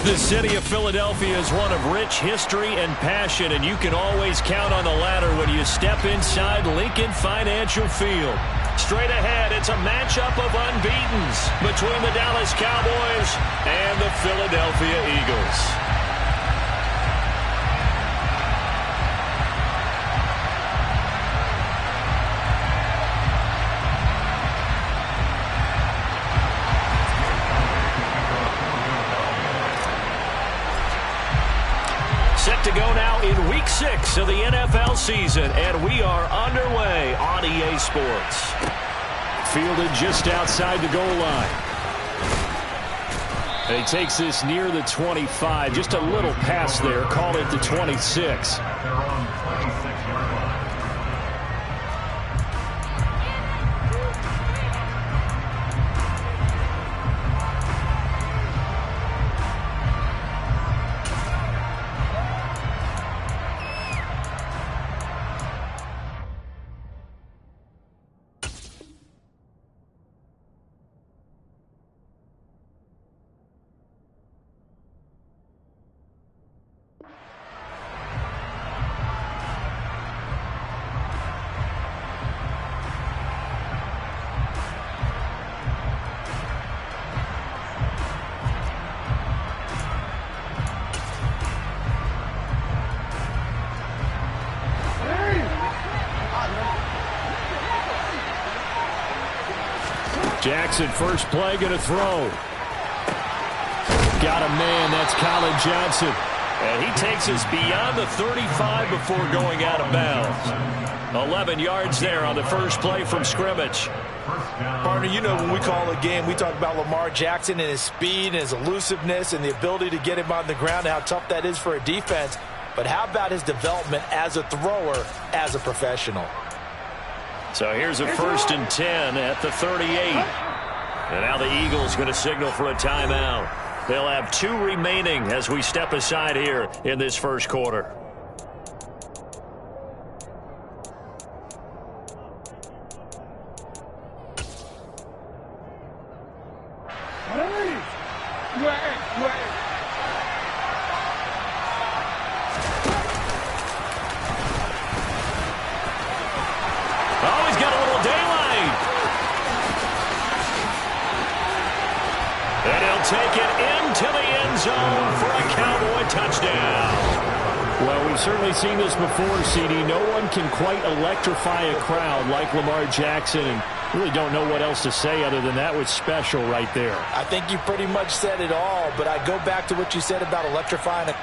The city of Philadelphia is one of rich history and passion, and you can always count on the latter when you step inside Lincoln Financial Field. Straight ahead, it's a matchup of unbeatens between the Dallas Cowboys and the Philadelphia Eagles. Set to go now in Week 6 of the NFL season, and we are underway on EA Sports. Fielded just outside the goal line. And he takes this near the 25, just a little pass there, call it the 26. Jackson, first play, going to throw. Got a man, that's Colin Johnson. And he takes us beyond the 35 before going out of bounds. 11 yards there on the first play from scrimmage. Partner, you know when we call a game, we talk about Lamar Jackson and his speed and his elusiveness and the ability to get him on the ground and how tough that is for a defense. But how about his development as a thrower, as a professional? So here's a 1st and 10 at the 38. And now the Eagles going to signal for a timeout. They'll have 2 remaining as we step aside here in this first quarter. Take it into the end zone for a Cowboy touchdown. Well, we've certainly seen this before, CD. No one can quite electrify a crowd like Lamar Jackson, and really don't know what else to say other than that was special right there. I think you pretty much said it all, but I go back to what you said about electrifying a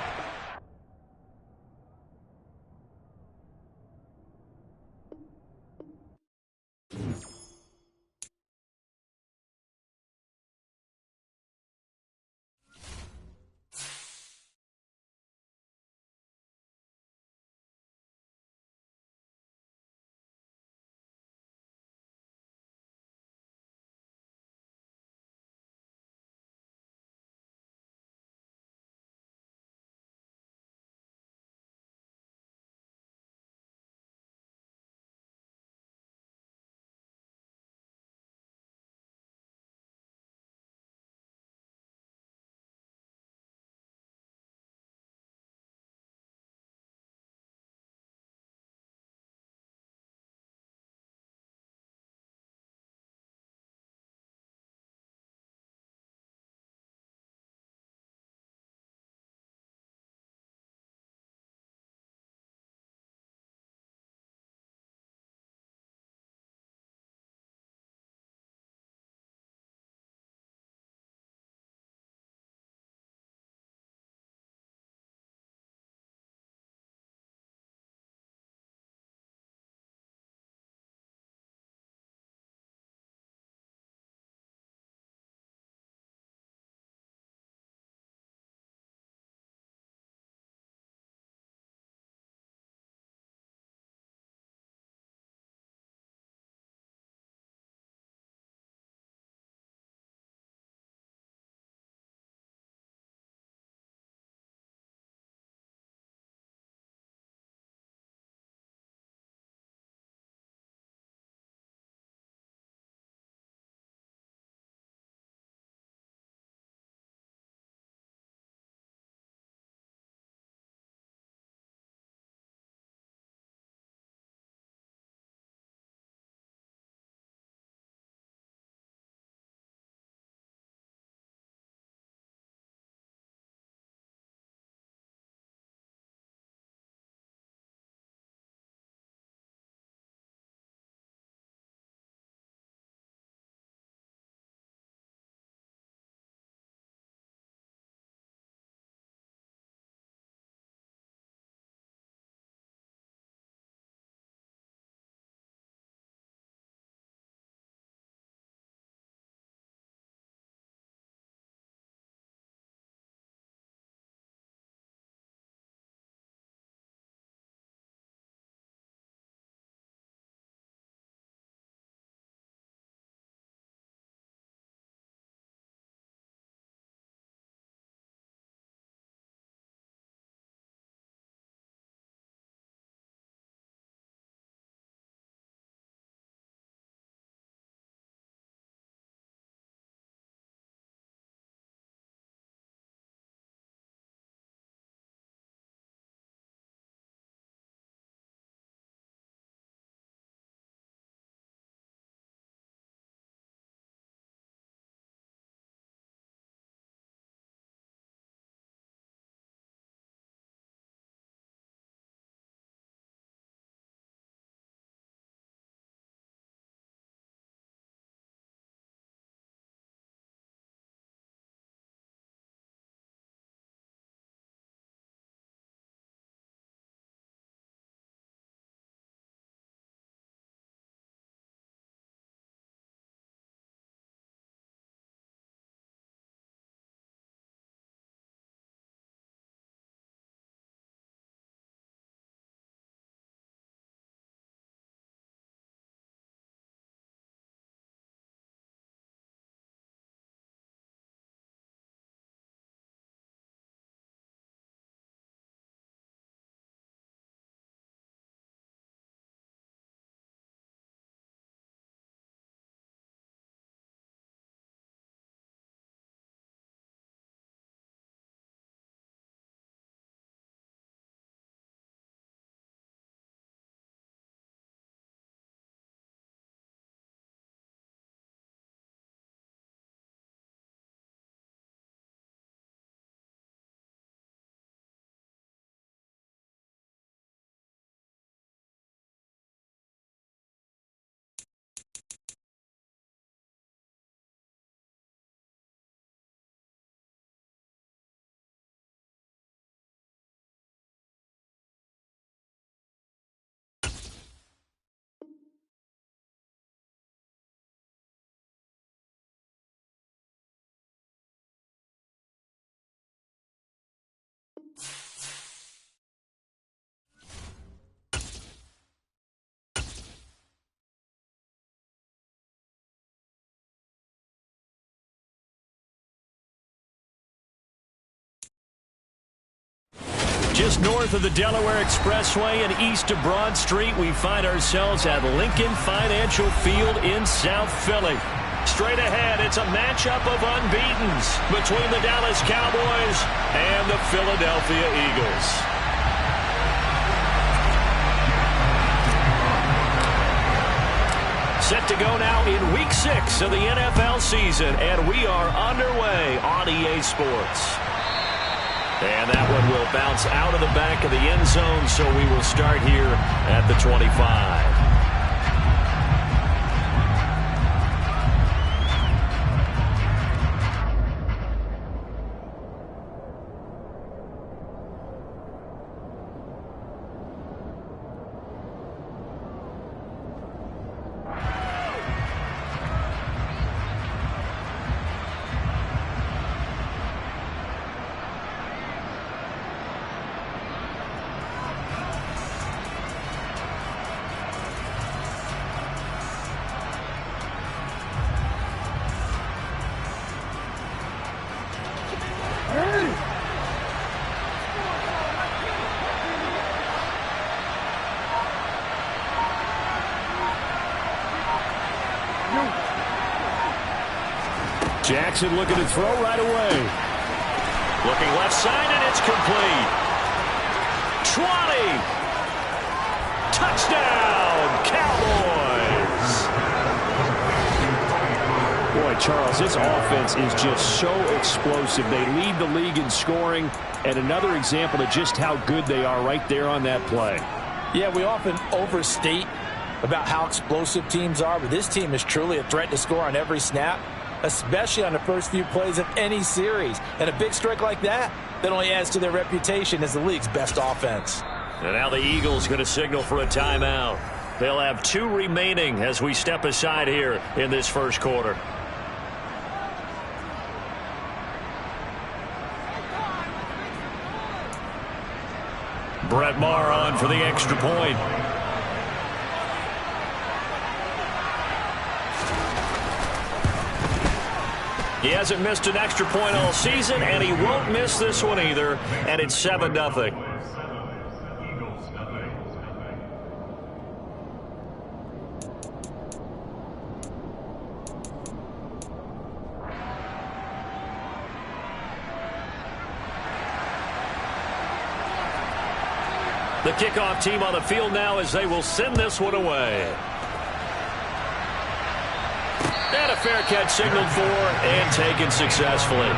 Just north of the Delaware Expressway and east of Broad Street, we find ourselves at Lincoln Financial Field in South Philly. Straight ahead, it's a matchup of unbeatens between the Dallas Cowboys and the Philadelphia Eagles. Set to go now in Week 6 of the NFL season, and we are underway on EA Sports. And that one will bounce out of the back of the end zone, so we will start here at the 25. Jackson looking to throw right away. Looking left side, and it's complete. 20. Touchdown, Cowboys. Boy, Charles, this offense is just so explosive. They lead the league in scoring, and another example of just how good they are right there on that play. Yeah, we often overstate about how explosive teams are, but this team is truly a threat to score on every snap, especially on the first few plays of any series. And a big strike like that only adds to their reputation as the league's best offense. And now the Eagles going to signal for a timeout. They'll have 2 remaining as we step aside here in this first quarter. Brett Maher on for the extra point. He hasn't missed an extra point all season, and he won't miss this one either, and it's 7-0. The kickoff team on the field now as they will send this one away. And a fair catch signaled for and taken successfully.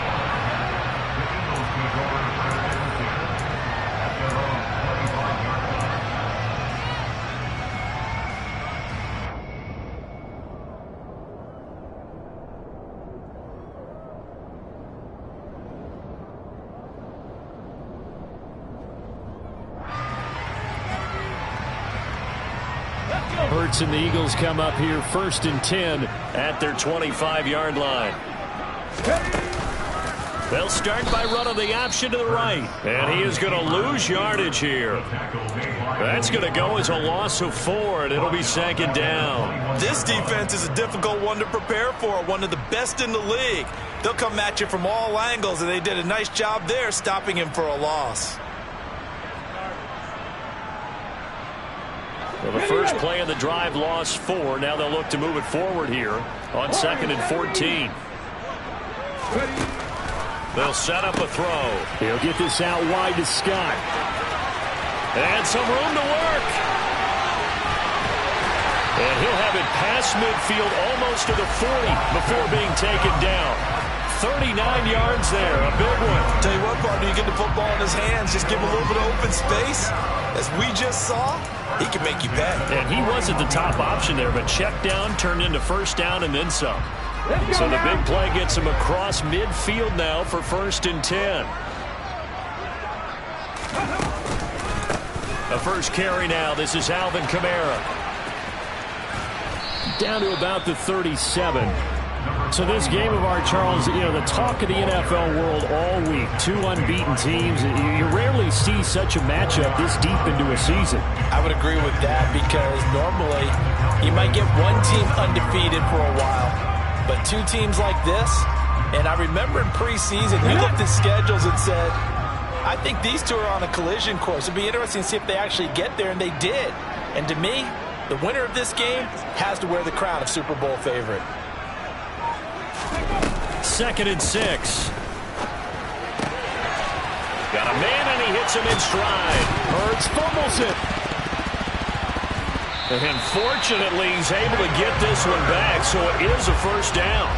Hurts and the Eagles come up here 1st and 10 at their 25-yard line. They'll start by running the option to the right, and he is going to lose yardage here. That's going to go as a loss of 4, and it'll be 2nd down. This defense is a difficult one to prepare for, one of the best in the league. They'll come at you from all angles, and they did a nice job there stopping him for a loss. Well, the first play of the drive lost 4. Now they'll look to move it forward here on 2nd and 14. They'll set up a throw. He'll get this out wide to Scott. And some room to work. And he'll have it past midfield almost to the 40 before being taken down. 39 yards there, a big one. Tell you what, partner, you get the football in his hands, just give him a little bit of open space. As we just saw, he can make you pay. And he wasn't the top option there, but check down turned into 1st down and then some. So the big play gets him across midfield now for 1st and 10. A first carry now. This is Alvin Kamara. Down to about the 37. So this game of our, Charles, you know, the talk of the NFL world all week. 2 unbeaten teams. You rarely see such a matchup this deep into a season. I would agree with that because normally you might get one team undefeated for a while, but 2 teams like this, and I remember in preseason you looked at schedules and said, I think these two are on a collision course. It'll be interesting to see if they actually get there, and they did. And to me, the winner of this game has to wear the crown of Super Bowl favorite. 2nd and 6. Got a man, and he hits him in stride. Hurts fumbles it. And fortunately, he's able to get this one back, so it is a first down.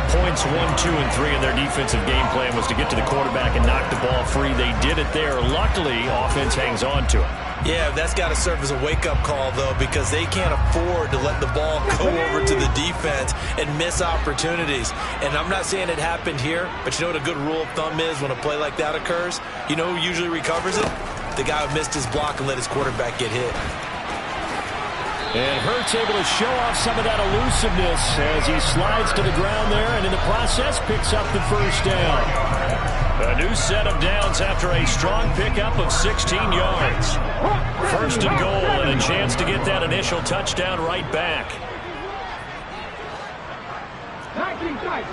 Points 1, 2, and 3 in their defensive game plan was to get to the quarterback and knock the ball free. They did it there. Luckily, offense hangs on to it. Yeah, that's got to serve as a wake-up call, though, because they can't afford to let the ball go over to the defense and miss opportunities. And I'm not saying it happened here, but you know what a good rule of thumb is when a play like that occurs? You know who usually recovers it? The guy who missed his block and let his quarterback get hit. And Hurts able to show off some of that elusiveness as he slides to the ground there, and in the process picks up the first down. A new set of downs after a strong pickup of 16 yards. 1st and goal, and a chance to get that initial touchdown right back. 19 tight.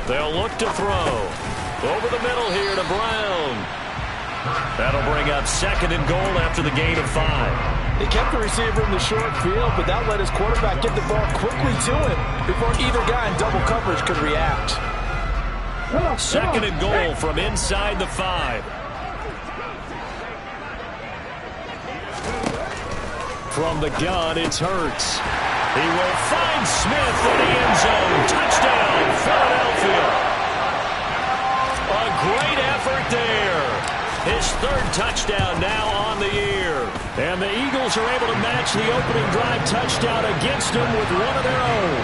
They'll look to throw. Over the middle here to Brown. That'll bring up 2nd and goal after the gain of 5. They kept the receiver in the short field, but that let his quarterback get the ball quickly to him before either guy in double coverage could react. 2nd and goal from inside the 5. From the gun, it's Hurts. He will find Smith in the end zone. Touchdown, Philadelphia. A great effort there. His 3rd touchdown now on the year. And the Eagles are able to match the opening drive touchdown against him with one of their own.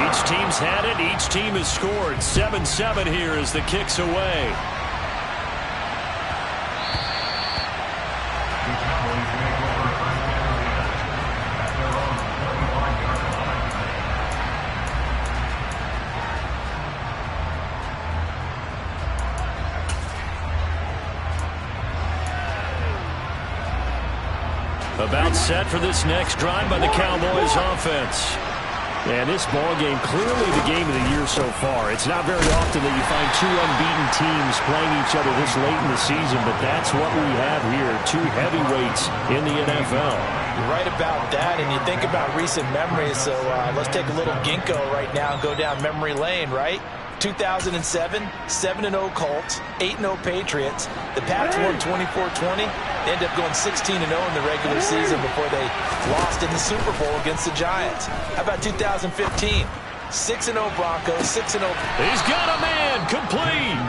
Each team's had it. Each team has scored. 7-7 here as the kick's away. About set for this next drive by the Cowboys offense. And this ball game, clearly the game of the year so far. It's not very often that you find two unbeaten teams playing each other this late in the season, but that's what we have here. Two heavyweights in the NFL. You're right about that, and you think about recent memories, so let's take a little ginkgo right now and go down memory lane, right? 2007, 7-0 Colts, 8-0 Patriots. The Pats won 24-20. They ended up going 16-0 in the regular season before they lost in the Super Bowl against the Giants. How about 2015? 6-0 Broncos, 6-0. He's got a man, complete.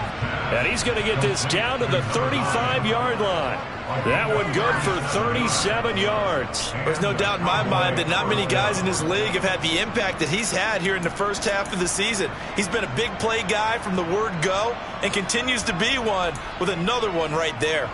And he's going to get this down to the 35-yard line. That one good for 37 yards. There's no doubt in my mind that not many guys in this league have had the impact that he's had here in the first half of the season. He's been a big play guy from the word go and continues to be one with another one right there.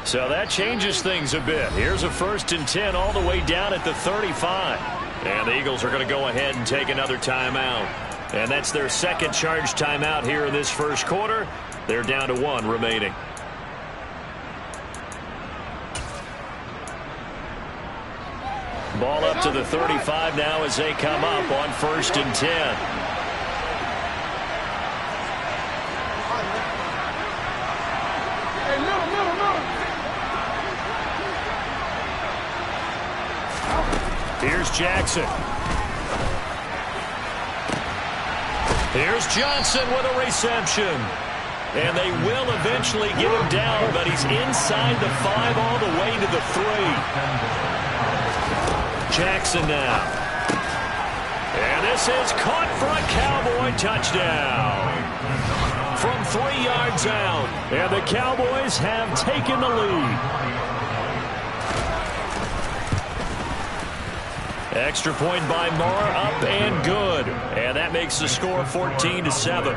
So that changes things a bit. Here's a 1st and 10 all the way down at the 35. And the Eagles are going to go ahead and take another timeout. And that's their second charge timeout here in this first quarter. They're down to 1 remaining. Ball up to the 35 now as they come up on 1st and 10. Here's Jackson. Here's Johnson with a reception. And they will eventually get him down, but he's inside the 5 all the way to the 3. Jackson now. And this is caught for a Cowboy touchdown. From 3 yards out. And the Cowboys have taken the lead. Extra point by Moore, up and good. And that makes the score 14-7.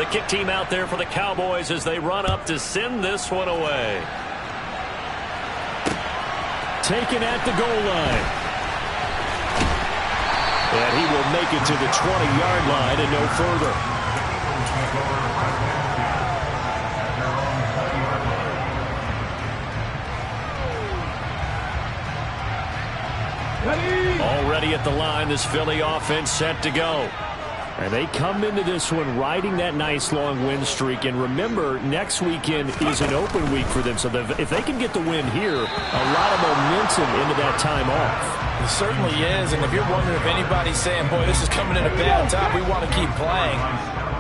The kick team out there for the Cowboys as they run up to send this one away. Taken at the goal line. And he will make it to the 20-yard line and no further. Already at the line, this Philly offense set to go. And they come into this one riding that nice long win streak. And remember, next weekend is an open week for them. So if they can get the win here, a lot of momentum into that time off. It certainly is. And if you're wondering if anybody's saying, boy, this is coming in a bad time, we want to keep playing,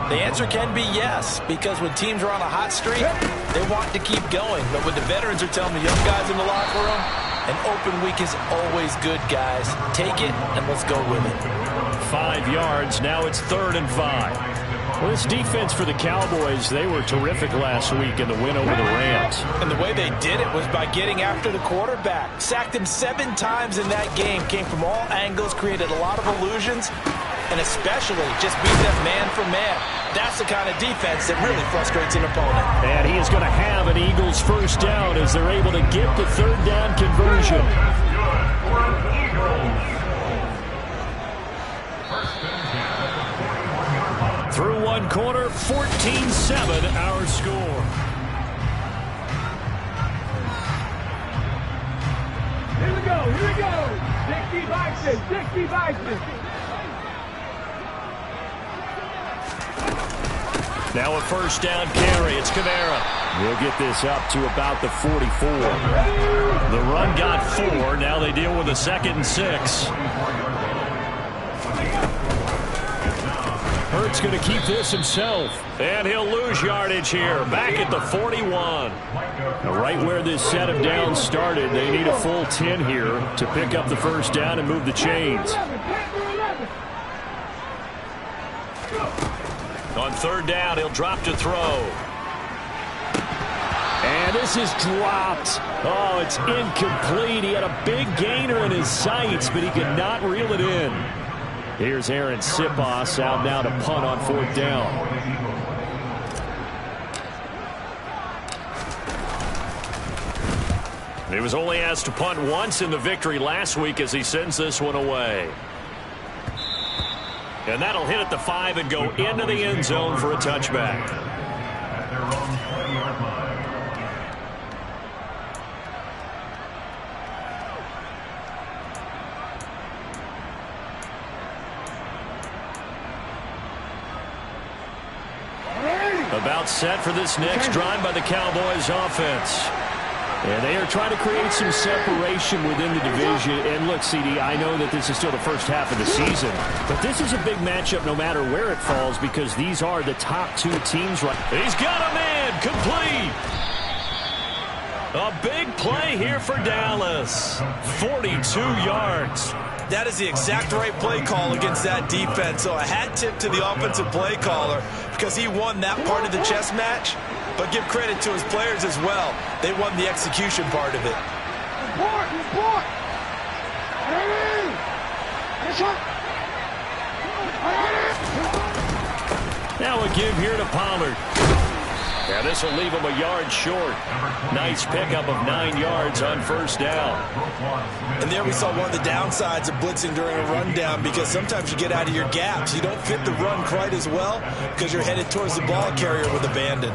the answer can be yes. Because when teams are on a hot streak, they want to keep going. But when the veterans are telling the young guys in the locker room, an open week is always good, guys. Take it, and let's go with it. 5 yards. Now it's 3rd and 5. Well, this defense for the Cowboys, they were terrific last week in the win over the Rams. And the way they did it was by getting after the quarterback. Sacked him 7 times in that game. Came from all angles, created a lot of illusions, and especially just beat them man for man. That's the kind of defense that really frustrates an opponent. And he is going to have an Eagles first down as they're able to get the 3rd down conversion. Through one quarter, 14-7 our score. Here we go, here we go. Dixie Bison, Dixie Bison. Now a first down carry. It's Kamara. He'll get this up to about the 44. The run got 4. Now they deal with a 2nd and 6. Hurts going to keep this himself. And he'll lose yardage here. Back at the 41. Now right where this set of downs started, they need a full 10 here to pick up the first down and move the chains. On 3rd down, he'll drop to throw. And this is dropped. Oh, it's incomplete. He had a big gainer in his sights, but he could not reel it in. Here's Aaron Sipos out now to punt on 4th down. He was only asked to punt once in the victory last week as he sends this one away. And that'll hit at the 5 and go into the end zone for a touchback. About set for this next drive by the Cowboys offense. And they are trying to create some separation within the division. And look, CD, I know that this is still the first half of the season, but this is a big matchup no matter where it falls because these are the top 2 teams right. He's got a man complete. A big play here for Dallas. 42 yards. That is the exact right play call against that defense. So a hat tip to the offensive play caller because he won that part of the chess match. But give credit to his players as well. They won the execution part of it. Now a give here to Pollard. Yeah, this will leave him a yard short. Nice pickup of 9 yards on 1st down. And there we saw one of the downsides of blitzing during a rundown because sometimes you get out of your gaps. You don't fit the run quite as well because you're headed towards the ball carrier with abandon.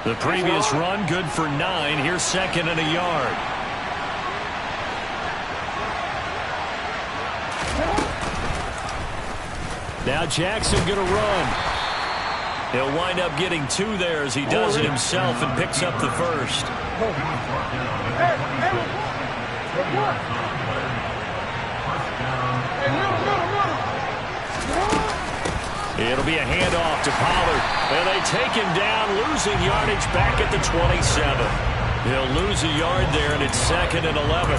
The previous run good for 9. Here's 2nd and a yard. Now Jackson going to run. He'll wind up getting 2 there as he does it himself and picks up the 1st. It'll be a handoff to Pollard. And they take him down, losing yardage back at the 27. He'll lose a yard there, and it's 2nd and 11.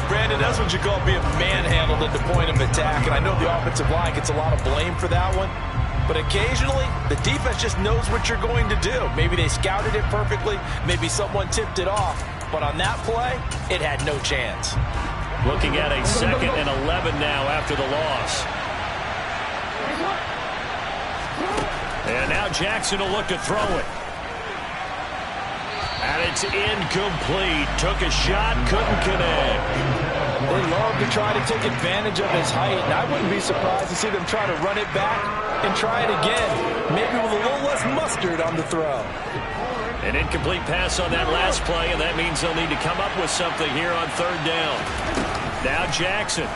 Brandon, that's what you call being manhandled at the point of attack. And I know the offensive line gets a lot of blame for that one. But occasionally, the defense just knows what you're going to do. Maybe they scouted it perfectly. Maybe someone tipped it off. But on that play, it had no chance. Looking at a 2nd and 11 now after the loss. And now Jackson will look to throw it. And it's incomplete. Took a shot, couldn't connect. They love to try to take advantage of his height, and I wouldn't be surprised to see them try to run it back and try it again, maybe with a little less mustard on the throw. An incomplete pass on that last play, and that means they'll need to come up with something here on 3rd down. Now Jackson.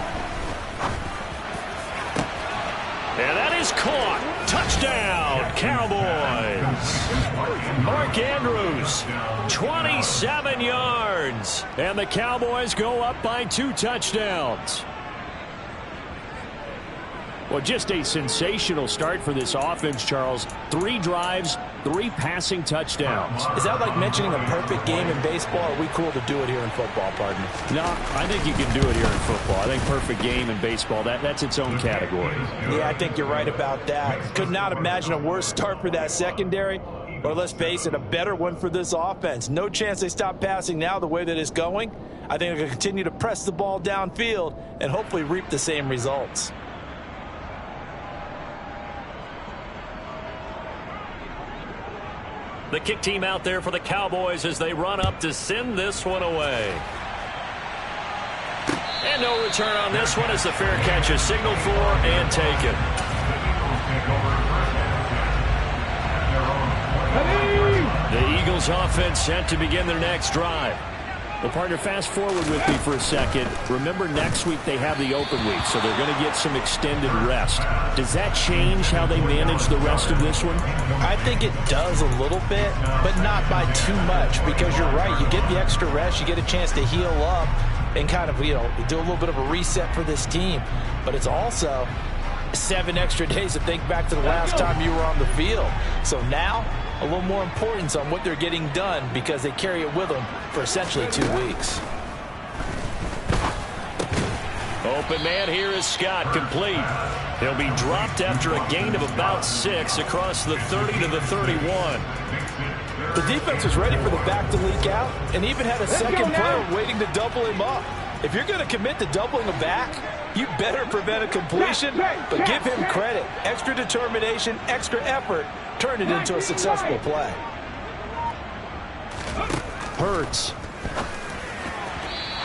And that is caught. Touchdown, Cowboys. Mark Andrews, 27 yards. And the Cowboys go up by 2 touchdowns. Well, just a sensational start for this offense, Charles. 3 drives, 3 passing touchdowns. Is that like mentioning a perfect game in baseball? Or are we cool to do it here in football, partner? No, I think you can do it here in football. I think perfect game in baseball, that's its own category. Yeah, I think you're right about that. Could not imagine a worse start for that secondary. Or let's face it, a better one for this offense. No chance they stop passing now the way that it's going. I think they're going to continue to press the ball downfield and hopefully reap the same results. The kick team out there for the Cowboys as they run up to send this one away. And no return on this one as the fair catch is signaled for and taken. The Eagles offense set to begin their next drive. Well, partner, fast forward with me for a second. Remember, next week they have the open week, so they're going to get some extended rest. Does that change how they manage the rest of this one? I think it does a little bit, but not by too much, because you're right. You get the extra rest. You get a chance to heal up and kind of, do a little bit of a reset for this team. But it's also 7 extra days to think back to the last time you were on the field. So now, a little more importance on what they're getting done because they carry it with them for essentially 2 weeks. Open man here is Scott, complete. He'll be dropped after a gain of about 6 across the 30 to the 31. The defense was ready for the back to leak out and even had a second player waiting to double him up. If you're going to commit to doubling a back, you better prevent a completion, but give him credit. Extra determination, extra effort, turn it into a successful play. Hurts.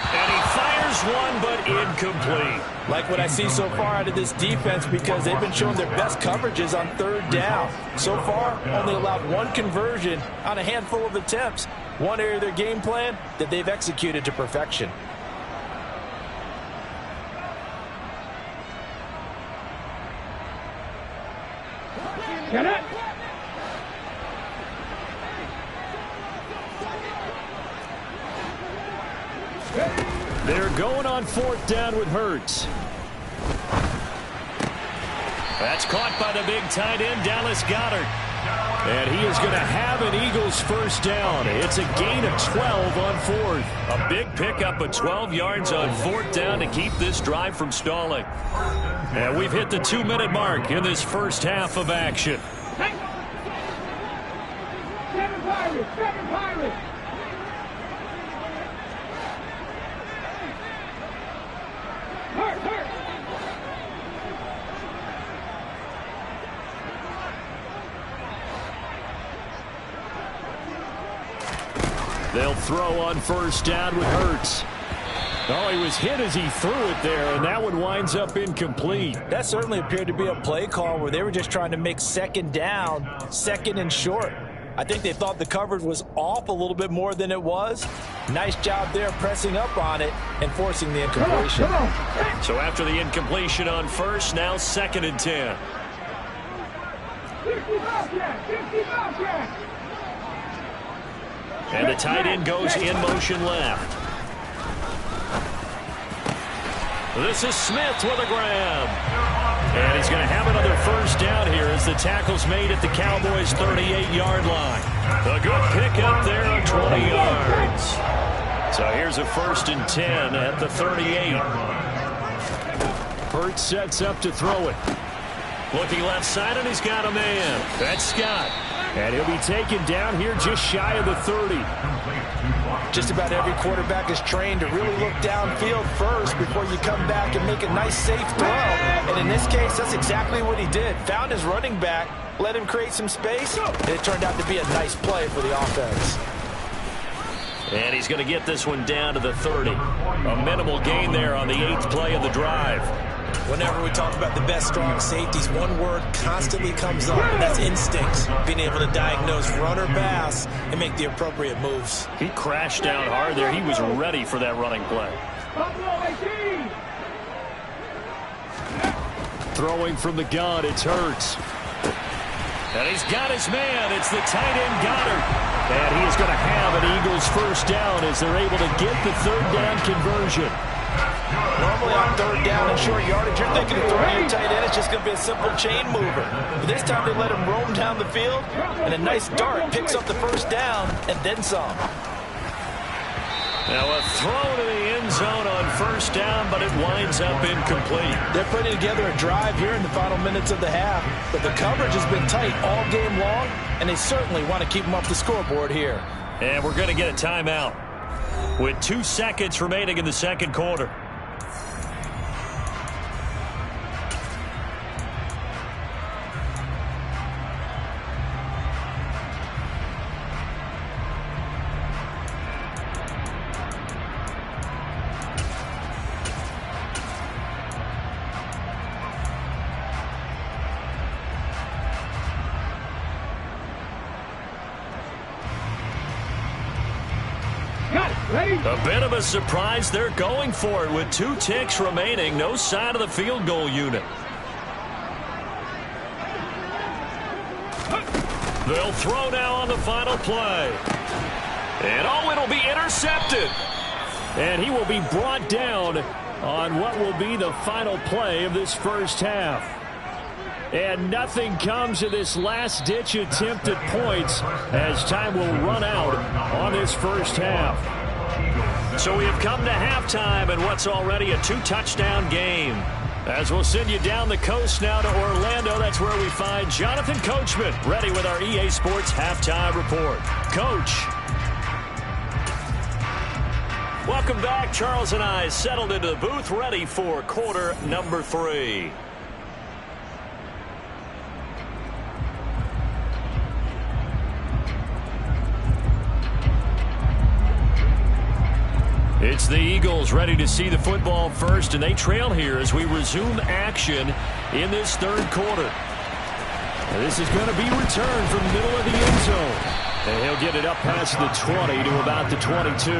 And he fires one, but incomplete. Like what I see so far out of this defense because they've been showing their best coverages on 3rd down. So far, only allowed 1 conversion on a handful of attempts. One area of their game plan that they've executed to perfection. Get it! They're going on 4th down with Hurts. That's caught by the big tight end, Dallas Goedert. And he is going to have an Eagles first down. It's a gain of 12 on 4th. A big pickup of 12 yards on 4th down to keep this drive from stalling. And we've hit the 2-minute mark in this first half of action. Seven Pirates! Hurt! They'll throw on first down with Hurts. Oh, he was hit as he threw it there, and that one winds up incomplete. That certainly appeared to be a play call where they were just trying to make 2nd down, 2nd and short. I think they thought the coverage was off a little bit more than it was. Nice job there pressing up on it and forcing the incompletion. So after the incompletion on first, now 2nd and 10. 55 yards! And the tight end goes in motion left. This is Smith with a grab. And he's going to have another first down here as the tackle's made at the Cowboys' 38-yard line. A good pickup there on 20 yards. So here's a 1st and 10 at the 38. Hurts sets up to throw it. Looking left side, and he's got a man. That's Scott. And he'll be taken down here just shy of the 30. Just about every quarterback is trained to really look downfield first before you come back and make a nice, safe throw. And in this case, that's exactly what he did. Found his running back, let him create some space, and it turned out to be a nice play for the offense. And he's going to get this one down to the 30. A minimal gain there on the 8th play of the drive. Whenever we talk about the best strong safeties, one word constantly comes up, and that's instincts. Being able to diagnose run or pass and make the appropriate moves. He crashed down hard there. He was ready for that running play. Throwing from the gun, it's Hurts. And he's got his man. It's the tight end Goddard. And he is going to have an Eagles first down as they're able to get the third down conversion. Normally on third down and short yardage, you're thinking of throwing your tight end. It's just going to be a simple chain mover. But this time they let him roam down the field, and a nice dart picks up the first down and then some. Now a throw to the end zone on first down, but it winds up incomplete. They're putting together a drive here in the final minutes of the half, but the coverage has been tight all game long, and they certainly want to keep them off the scoreboard here. And we're going to get a timeout with 2 seconds remaining in the second quarter. A bit of a surprise. They're going for it with 2 ticks remaining. No sign of the field goal unit. They'll throw now on the final play. And oh, it'll be intercepted. And he will be brought down on what will be the final play of this first half. And nothing comes of this last-ditch attempt at points as time will run out on this first half. So we have come to halftime in what's already a 2-touchdown game. As we'll send you down the coast now to Orlando, that's where we find Jonathan Coachman ready with our EA Sports Halftime Report. Coach. Welcome back. Charles and I settled into the booth ready for quarter number 3. It's the Eagles ready to see the football first, and they trail here as we resume action in this third quarter. And this is going to be returned from the middle of the end zone. And he'll get it up past the 20 to about the 22.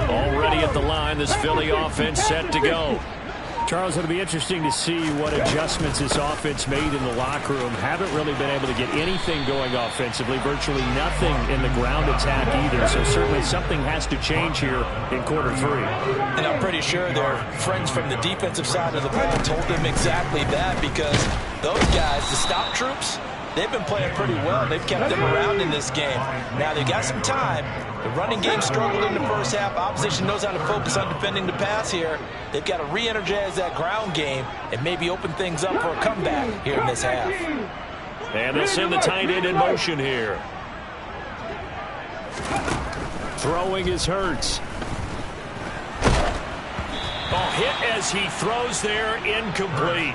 Already at the line, this Philly offense set to go. Charles, it'll be interesting to see what adjustments this offense made in the locker room. Haven't really been able to get anything going offensively, virtually nothing in the ground attack either. So certainly something has to change here in quarter 3. And I'm pretty sure their friends from the defensive side of the ball told them exactly that, because those guys, the stop troops, they've been playing pretty well. They've kept them around in this game. Now they've got some time. The running game struggled in the first half. Opposition knows how to focus on defending the pass here. They've got to re-energize that ground game and maybe open things up for a comeback here in this half. And they'll send the tight end in motion here. Throwing is Hurts. Oh, hit as he throws there, incomplete.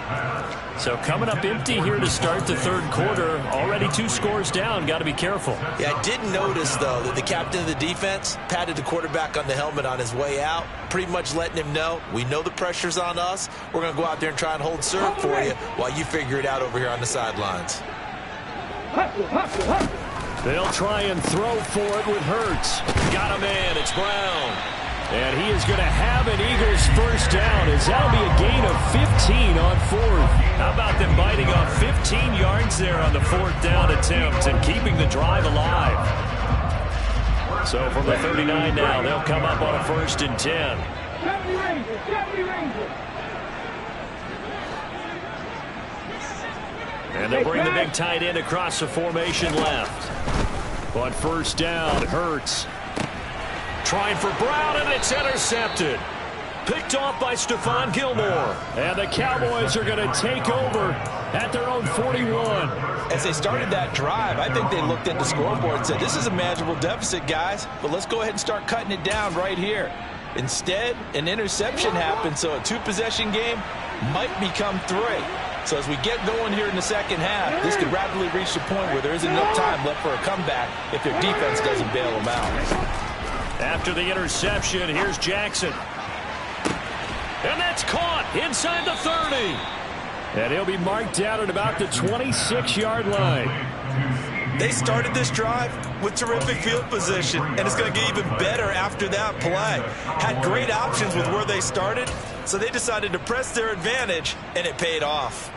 So coming up empty here to start the third quarter. Already 2 scores down. Got to be careful. Yeah, I did notice, though, that the captain of the defense patted the quarterback on the helmet on his way out, pretty much letting him know, we know the pressure's on us. We're going to go out there and try and hold serve for you while you figure it out over here on the sidelines. They'll try and throw for it with Hurts. Got a man. It's Brown. And he is going to have an Eagles first down, as that'll be a gain of 15 on fourth. How about them biting off 15 yards there on the fourth down attempt and keeping the drive alive? So from the 39 now, they'll come up on a 1st and 10. 70 Rangers, 70 Rangers. And they'll bring the big tight end across the formation left. On 1st down, Hurts. Trying for Brown, and it's intercepted. Picked off by Stephon Gilmore. And the Cowboys are going to take over at their own 41. As they started that drive, I think they looked at the scoreboard and said, this is a manageable deficit, guys, but let's go ahead and start cutting it down right here. Instead, an interception happened, so a 2-possession game might become 3. So as we get going here in the second half, this could rapidly reach the point where there isn't enough time left for a comeback if their defense doesn't bail them out. After the interception, here's Jackson. And that's caught inside the 30. And he'll be marked down at about the 26-yard line. They started this drive with terrific field position, and it's going to get even better after that play. Had great options with where they started, so they decided to press their advantage, and it paid off.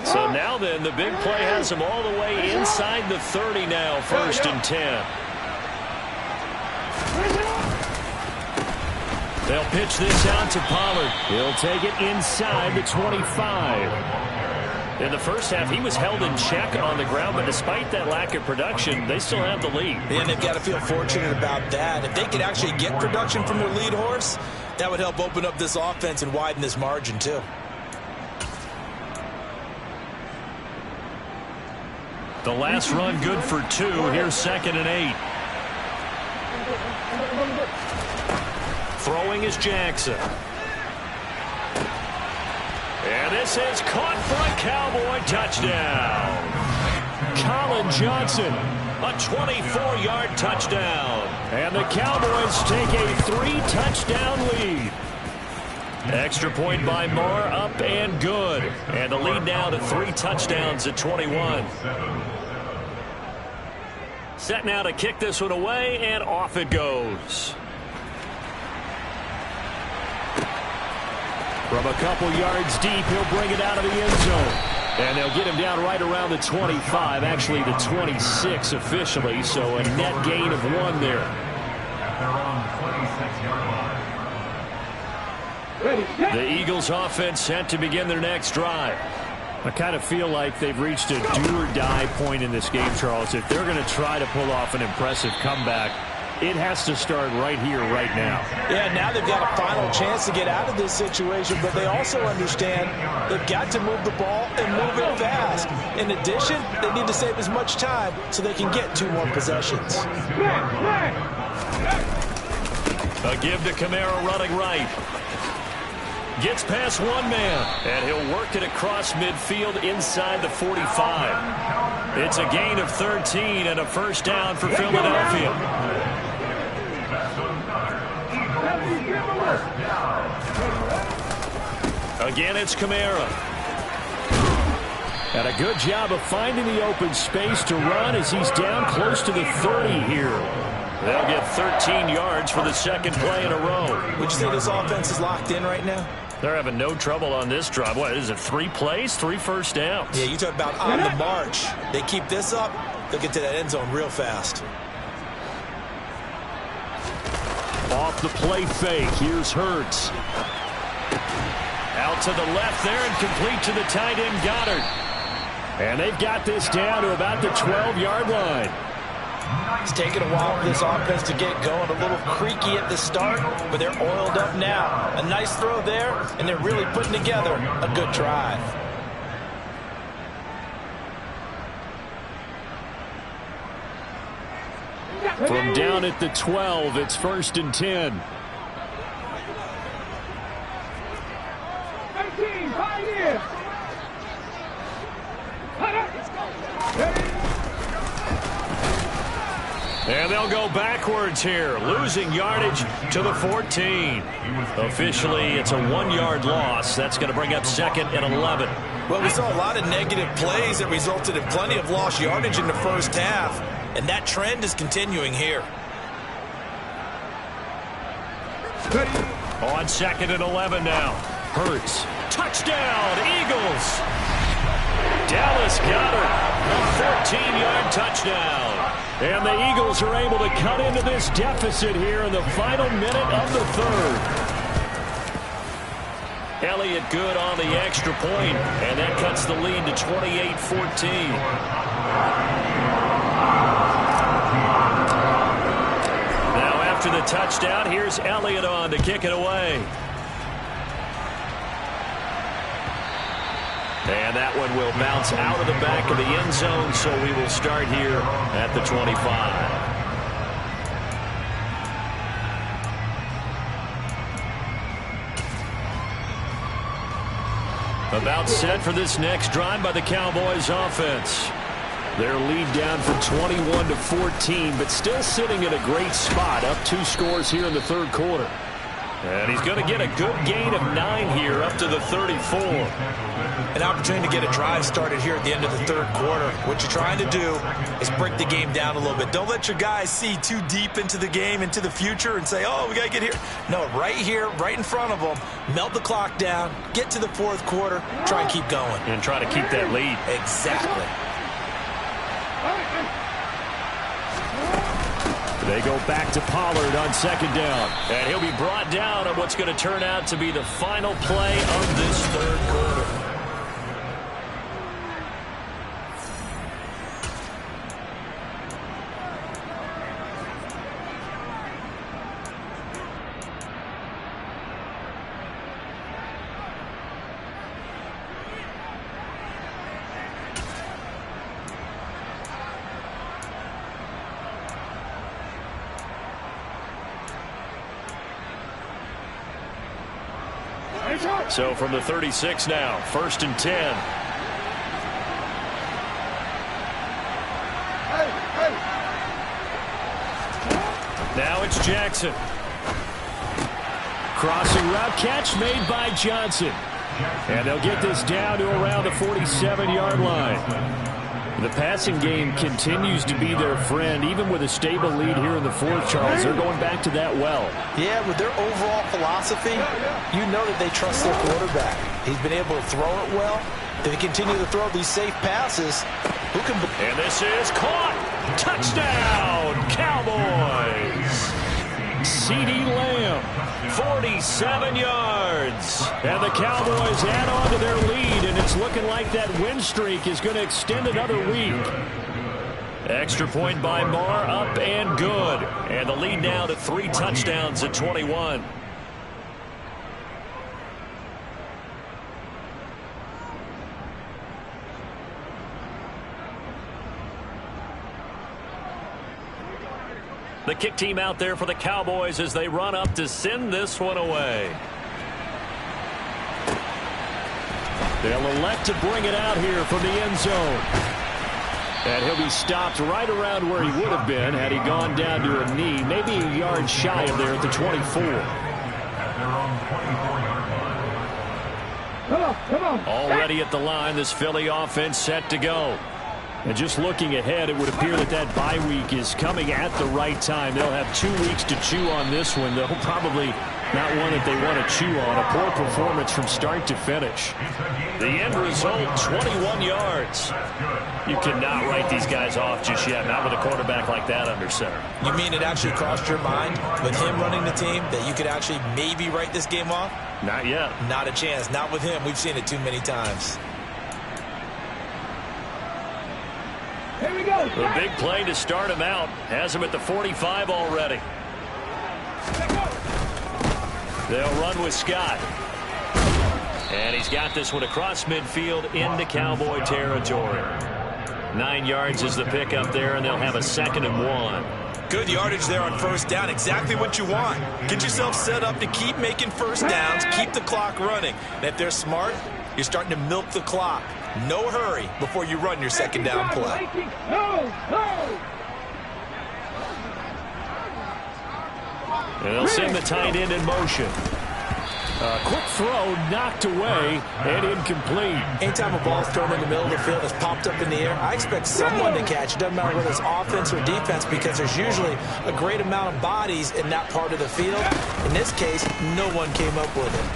So now then, the big play has them all the way inside the 30 now, 1st and 10. They'll pitch this out to Pollard. He'll take it inside the 25. In the first half, he was held in check on the ground, but despite that lack of production, they still have the lead. And they've got to feel fortunate about that. If they could actually get production from their lead horse, that would help open up this offense and widen this margin too. The last run good for 2. Here's 2nd and 8. Throwing is Jackson. And this is caught for a Cowboy touchdown. Colin Johnson, a 24-yard touchdown. And the Cowboys take a 3-touchdown lead. Extra point by Moore, up and good. And the lead now to 3 touchdowns at 21. Set now to kick this one away, and off it goes. From a couple yards deep, he'll bring it out of the end zone. And they'll get him down right around the 25, actually the 26 officially, so a net gain of 1 there. The Eagles offense set to begin their next drive. I kind of feel like they've reached a do-or-die point in this game, Charles. If they're going to try to pull off an impressive comeback, it has to start right here, right now. Yeah, now they've got a final chance to get out of this situation, but they also understand they've got to move the ball and move it fast. In addition, they need to save as much time so they can get 2 more possessions. A give to Kamara running right. Gets past 1 man, and he'll work it across midfield inside the 45. It's a gain of 13 and a first down for Philadelphia. Again, it's Kamara. And a good job of finding the open space to run as he's down close to the 30 here. They'll get 13 yards for the 2nd play in a row. Would you say this offense is locked in right now? They're having no trouble on this drive. What is it, 3 plays, 3 first downs? Yeah, you talk about on the march. They keep this up, they'll get to that end zone real fast. Off the play fake, here's Hurts. Out to the left there and complete to the tight end Goddard. And they've got this down to about the 12-yard line. It's taken a while for this offense to get going. A little creaky at the start, but they're oiled up now. A nice throw there, and they're really putting together a good drive. From down at the 12, it's 1st and 10. 13, Pioneers. And they'll go backwards here, losing yardage to the 14. Officially, it's a 1-yard loss. That's going to bring up 2nd and 11. Well, we saw a lot of negative plays that resulted in plenty of lost yardage in the first half. and that trend is continuing here. On 2nd and 11 now. Hurts. Touchdown, Eagles. Dallas got it. A 14-yard touchdown. And the Eagles are able to cut into this deficit here in the final minute of the third. Elliott good on the extra point, and that cuts the lead to 28-14. Now after the touchdown, here's Elliott on to kick it away. And that one will bounce out of the back of the end zone, so we will start here at the 25. About set for this next drive by the Cowboys offense. Their lead down from 21-14, but still sitting in a great spot, up 2 scores here in the third quarter. And he's going to get a good gain of 9 here up to the 34. An opportunity to get a drive started here at the end of the third quarter. What you're trying to do is break the game down a little bit. Don't let your guys see too deep into the game, into the future, and say, oh, we got to get here. No, right here, right in front of them, melt the clock down, get to the fourth quarter, try and keep going. And try to keep that lead. Exactly. They go back to Pollard on 2nd down. And he'll be brought down on what's going to turn out to be the final play of this third quarter. So from the 36 now, 1st and 10. Now it's Jackson. Crossing route catch made by Johnson. And they'll get this down to around the 47-yard line. The passing game continues to be their friend, even with a stable lead here in the fourth, Charles. They're going back to that well. Yeah, with their overall philosophy, you know that they trust their quarterback. He's been able to throw it well. If they continue to throw these safe passes, who can... And this is caught. Touchdown, Cowboys. CeeDee Lamb, 47 yards. And the Cowboys add on to their lead, and it's looking like that win streak is going to extend another week. Extra point by Marr, up and good. And the lead now to 3 touchdowns at 21. The kick team out there for the Cowboys as they run up to send this one away. They'll elect to bring it out here from the end zone. And he'll be stopped right around where he would have been had he gone down to a knee, maybe a yard shy of there at the 24. Come on. Already at the line, this Philly offense set to go. And just looking ahead, it would appear that that bye week is coming at the right time. They'll have 2 weeks to chew on this one. They'll probably not one that they want to chew on. A poor performance from start to finish. The end result, 21 yards. You cannot write these guys off just yet, not with a quarterback like that under center. You mean it actually crossed your mind with him running the team that you could actually maybe write this game off? Not yet. Not a chance. Not with him. We've seen it too many times. Here we go. The big play to start him out. Has him at the 45 already. They'll run with Scott. And he's got this one across midfield into Cowboy territory. 9 yards is the pickup there, and they'll have a 2nd and 1. Good yardage there on first down. Exactly what you want. Get yourself set up to keep making first downs, keep the clock running. And if they're smart, you're starting to milk the clock. No hurry before you run your 2nd down play. And they'll send the tight end in motion. Quick throw knocked away and incomplete. Anytime a ball's thrown in the middle of the field that's popped up in the air, I expect someone to catch. It doesn't matter whether it's offense or defense because there's usually a great amount of bodies in that part of the field. In this case, no one came up with it.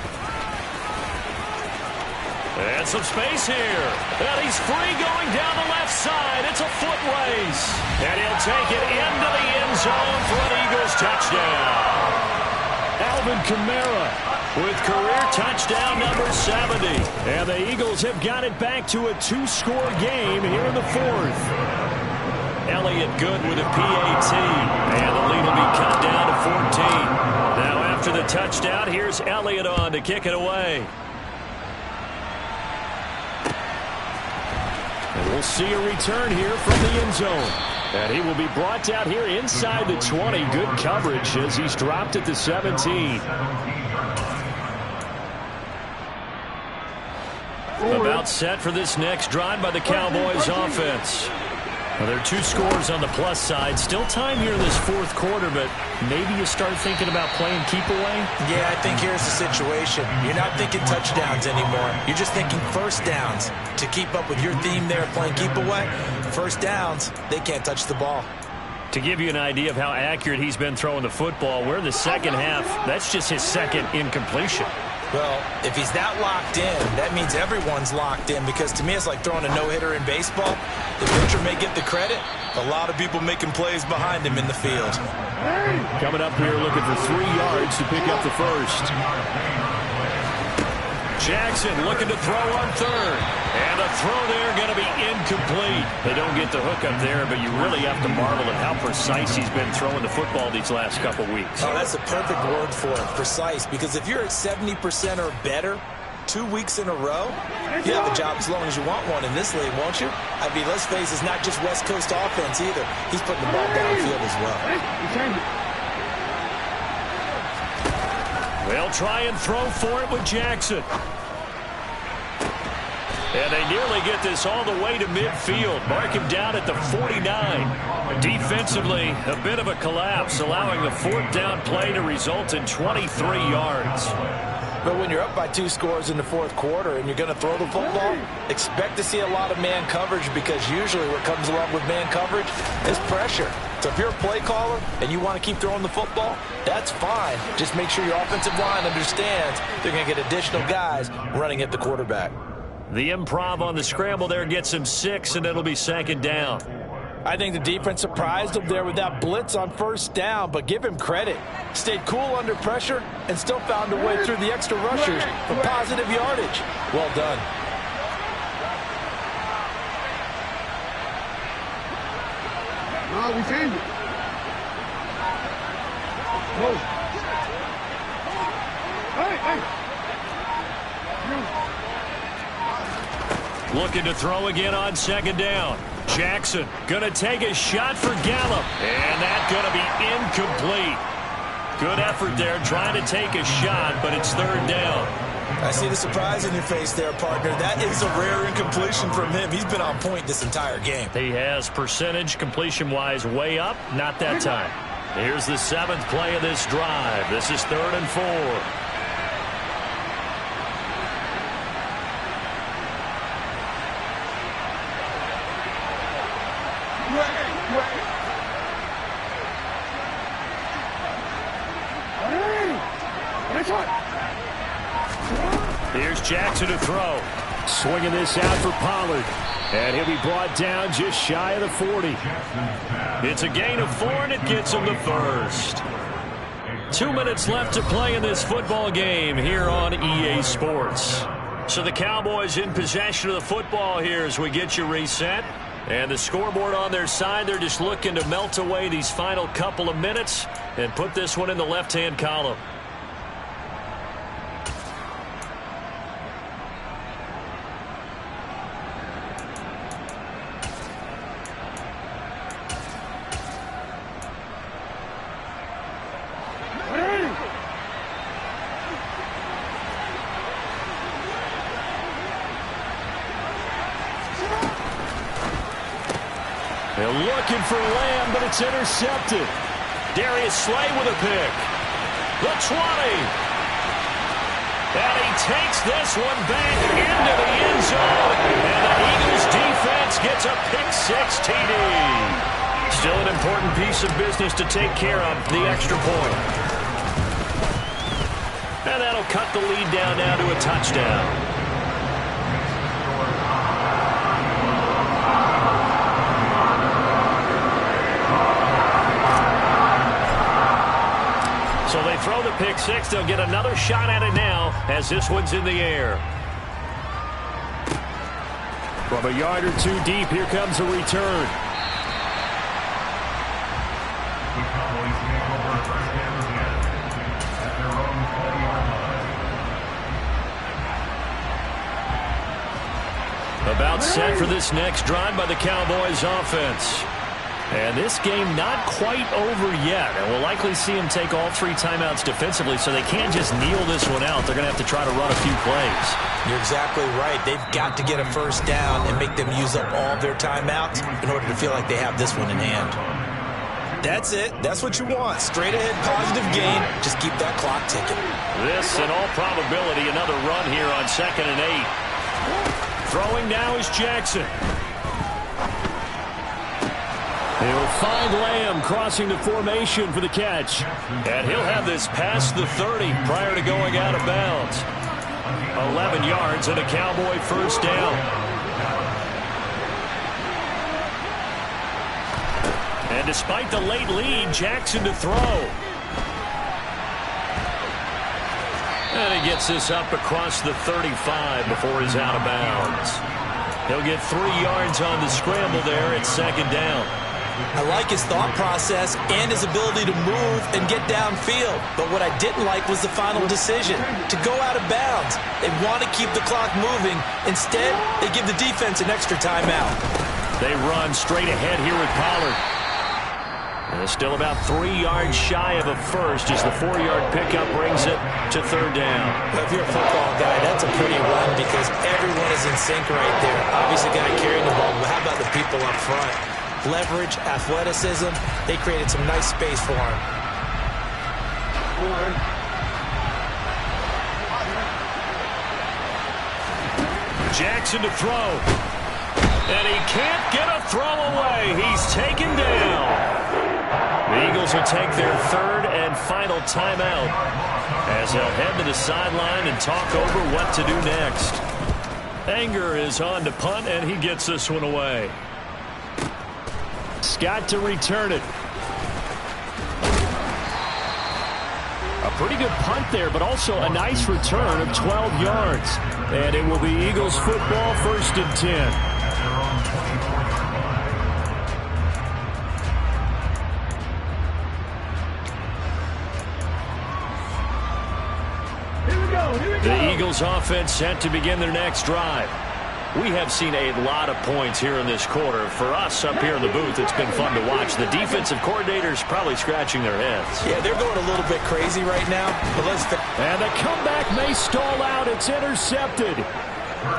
And some space here. And he's free going down the left side. It's a foot race. And he'll take it into the end zone for an Eagles touchdown. Alvin Kamara with career touchdown number 70. And the Eagles have got it back to a 2-score game here in the fourth. Elliott good with a PAT. And the lead will be cut down to 14. Now after the touchdown, here's Elliott on to kick it away. And we'll see a return here from the end zone. And he will be brought down here inside the 20. Good coverage as he's dropped at the 17. About set for this next drive by the Cowboys offense. Well, there are 2 scores on the plus side. Still time here in this fourth quarter, but maybe you start thinking about playing keep away? Yeah, I think here's the situation. You're not thinking touchdowns anymore. You're just thinking first downs. To keep up with your theme there, playing keep away, first downs, they can't touch the ball. To give you an idea of how accurate he's been throwing the football, we're in the second half. That's just his second incompletion. Well, if he's that locked in, that means everyone's locked in because to me it's like throwing a no-hitter in baseball. The pitcher may get the credit. A lot of people making plays behind him in the field. Coming up here looking for 3 yards to pick up the first. Jackson looking to throw on third. And a throw there going to be incomplete. They don't get the hook up there, but you really have to marvel at how precise he's been throwing the football these last couple weeks. Oh, that's the perfect word for it, precise. Because if you're at 70% or better 2 weeks in a row, you have a job as long as you want one in this league, won't you? I mean, let's face it, it's not just West Coast offense either. He's putting the ball downfield as well. They'll try and throw for it with Jackson. And they nearly get this all the way to midfield. Mark him down at the 49. Defensively, a bit of a collapse, allowing the 4th down play to result in 23 yards. But when you're up by 2 scores in the fourth quarter and you're going to throw the football, expect to see a lot of man coverage because usually what comes along with man coverage is pressure. So if you're a play caller and you want to keep throwing the football, that's fine. Just make sure your offensive line understands they're going to get additional guys running at the quarterback. The improv on the scramble there gets him 6, and it'll be 2nd down. I think the defense surprised him there with that blitz on 1st down, but give him credit. Stayed cool under pressure and still found a way through the extra rushers for positive yardage. Well done. No, we changed it. Whoa. Hey. Looking to throw again on 2nd down. Jackson going to take a shot for Gallup. And that's going to be incomplete. Good effort there trying to take a shot, but it's 3rd down. I see the surprise in your face there, partner. That is a rare incompletion from him. He's been on point this entire game. He has percentage completion-wise way up. Not that time. Here's the 7th play of this drive. This is 3rd and 4. Here's Jackson to throw. Swinging this out for Pollard. And he'll be brought down just shy of the 40. It's a gain of 4, and it gets him the first. 2 minutes left to play in this football game here on EA Sports. So the Cowboys in possession of the football here as we get you reset. And the scoreboard on their side, they're just looking to melt away these final couple of minutes and put this one in the left-hand column. They're looking for Lamb, but it's intercepted. Darius Slay with a pick. The 20. And he takes this one back into the end zone. And the Eagles defense gets a pick-6 TD. Still an important piece of business to take care of, the extra point. And that'll cut the lead down now to a touchdown. So they throw the pick-6. They'll get another shot at it now as this one's in the air. From a yard or two deep, here comes a return. The Cowboys make over first down again at their own 40-yard line. About set for this next drive by the Cowboys offense. And this game not quite over yet. And we'll likely see them take all 3 timeouts defensively, so they can't just kneel this one out. They're going to have to try to run a few plays. You're exactly right. They've got to get a first down and make them use up all of their timeouts in order to feel like they have this one in hand. That's it. That's what you want. Straight ahead positive gain. Just keep that clock ticking. This, in all probability, another run here on 2nd and 8. Throwing now is Jackson. He'll find Lamb crossing the formation for the catch. And he'll have this past the 30 prior to going out of bounds. 11 yards and a Cowboy first down. And despite the late lead, Jackson to throw. And he gets this up across the 35 before he's out of bounds. He'll get 3 yards on the scramble there at 2nd down. I like his thought process and his ability to move and get downfield. But what I didn't like was the final decision, to go out of bounds. They want to keep the clock moving. Instead, they give the defense an extra timeout. They run straight ahead here with Pollard. And it's still about 3 yards shy of a first as the 4-yard pickup brings it to 3rd down. If you're a football guy, that's a pretty run because everyone is in sync right there. Obviously got to carry the ball, but how about the people up front? Leverage, athleticism, they created some nice space for him. Jackson to throw. And he can't get a throw away. He's taken down. The Eagles will take their 3rd and final timeout as they'll head to the sideline and talk over what to do next. Anger is on to punt, and he gets this one away. Scott to return it. A pretty good punt there, but also a nice return of 12 yards. And it will be Eagles football, 1st and 10. The Eagles offense set to begin their next drive. We have seen a lot of points here in this quarter. For us up here in the booth, it's been fun to watch. The defensive coordinators probably scratching their heads. Yeah, they're going a little bit crazy right now. But and the comeback may stall out. It's intercepted.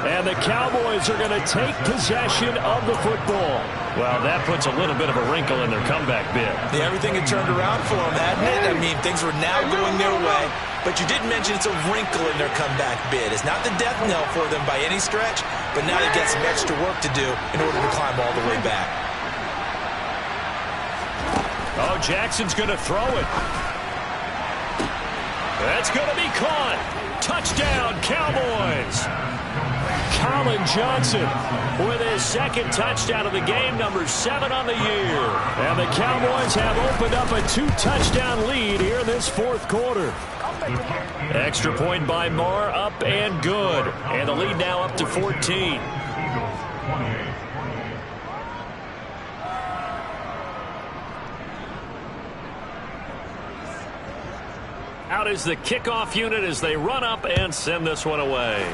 And the Cowboys are going to take possession of the football. Well, that puts a little bit of a wrinkle in their comeback bid. Yeah, everything had turned around for them, hadn't it? I mean, things were now going their way. But you did mention it's a wrinkle in their comeback bid. It's not the death knell for them by any stretch, but now they've got some extra work to do in order to climb all the way back. Oh, Jackson's going to throw it. That's going to be caught. Touchdown, Cowboys. Colin Johnson with his 2nd touchdown of the game, number 7 on the year. And the Cowboys have opened up a 2-touchdown lead here in this 4th quarter. Extra point by Marr, up and good. And the lead now up to 14. Out is the kickoff unit as they run up and send this one away.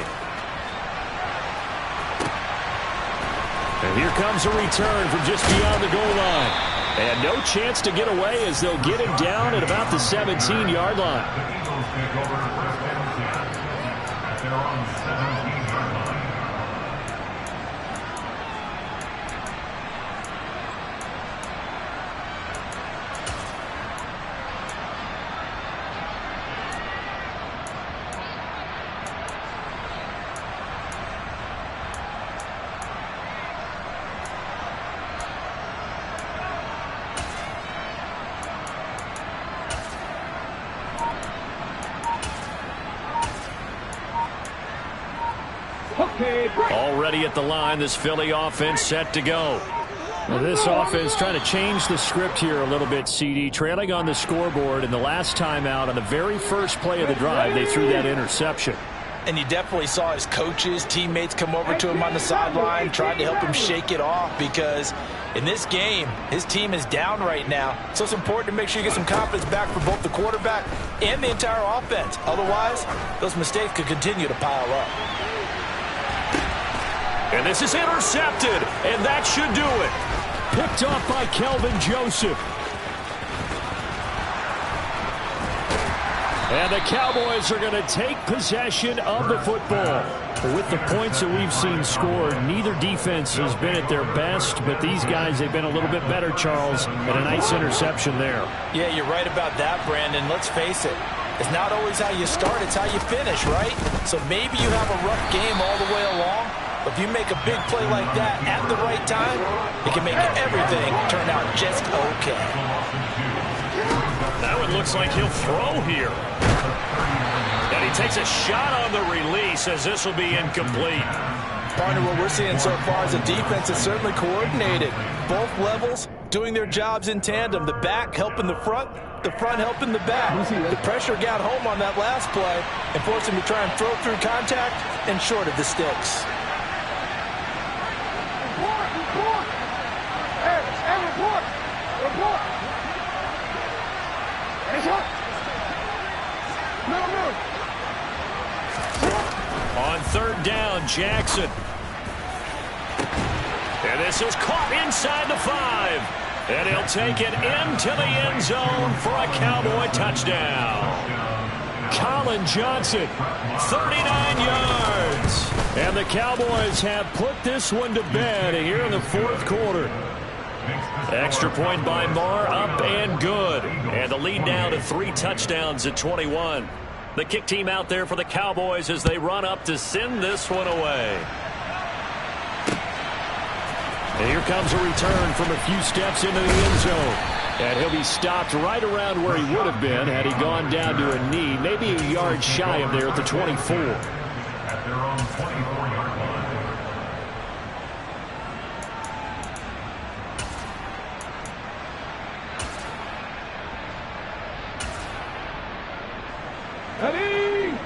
And here comes a return from just beyond the goal line. And no chance to get away as they'll get him down at about the 17-yard line. Okay, break. Already at the line, this Philly offense set to go. Well, this offense trying to change the script here a little bit, CD. Trailing on the scoreboard, and the last time out on the very first play of the drive, they threw that interception. And you definitely saw his coaches, teammates come over to him on the sideline, tried to help him shake it off, because in this game, his team is down right now. So it's important to make sure you get some confidence back for both the quarterback and the entire offense. Otherwise, those mistakes could continue to pile up. And this is intercepted, and that should do it. Picked off by Kelvin Joseph. And the Cowboys are going to take possession of the football. With the points that we've seen scored, neither defense has been at their best, but these guys, they've been a little bit better, Charles, and a nice interception there. Yeah, you're right about that, Brandon. Let's face it. It's not always how you start, it's how you finish, right? So maybe you have a rough game all the way along, but if you make a big play like that at the right time, it can make everything turn out just okay. That one looks like he'll throw here. And he takes a shot on the release as this will be incomplete. Partner, what we're seeing so far is a defense that's certainly coordinated. Both levels doing their jobs in tandem. The back helping the front helping the back. The pressure got home on that last play and forced him to try and throw through contact and short of the sticks. Report. Hey, report. Hands up. No. On third down, Jackson. And this is caught inside the 5. And he'll take it into the end zone for a Cowboy touchdown. Colin Johnson, 39 yards. And the Cowboys have put this one to bed here in the fourth quarter. Extra point by Marr, up and good. And the lead now to 3 touchdowns at 21. The kick team out there for the Cowboys as they run up to send this one away. And here comes a return from a few steps into the end zone. And he'll be stopped right around where he would have been had he gone down to a knee, maybe a yard shy of there at the 24. At their own 24-yard line.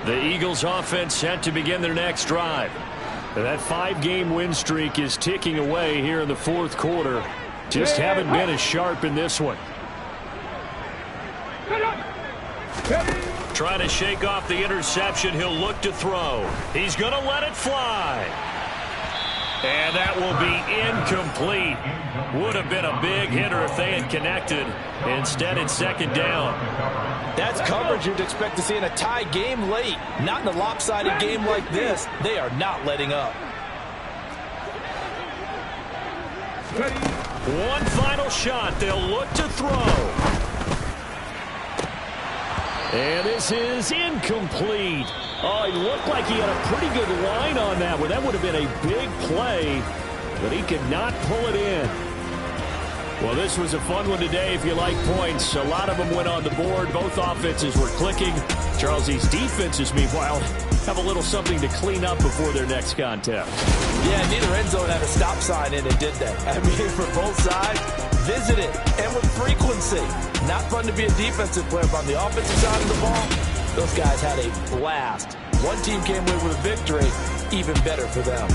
The Eagles offense set to begin their next drive. That 5-game win streak is ticking away here in the fourth quarter. Just haven't been as sharp in this one. Trying to shake off the interception. He'll look to throw. He's going to let it fly. And that will be incomplete. Would have been a big hitter if they had connected. Instead, it's second down. That's coverage you'd expect to see in a tie game late. Not in a lopsided game like this. They are not letting up. One final shot. They'll look to throw. And this is incomplete. Oh, he looked like he had a pretty good line on that one. That would have been a big play, but he could not pull it in. Well, this was a fun one today if you like points. A lot of them went on the board. Both offenses were clicking. Charles, these defenses, meanwhile, have a little something to clean up before their next contest. Yeah, neither end zone had a stop sign in it, did they? I mean, for both sides, visit it, and with frequency. Not fun to be a defensive player, but on the offensive side of the ball, those guys had a blast. One team came away with a victory, even better for them.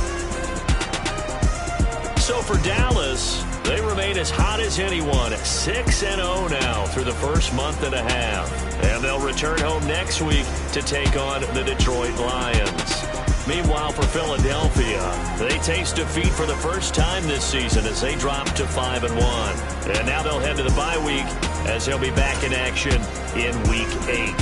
So for Dallas, they remain as hot as anyone, 6-0 now through the first month and a half. And they'll return home next week to take on the Detroit Lions. Meanwhile, for Philadelphia, they taste defeat for the first time this season as they drop to 5-1. And now they'll head to the bye week as they'll be back in action in Week 8.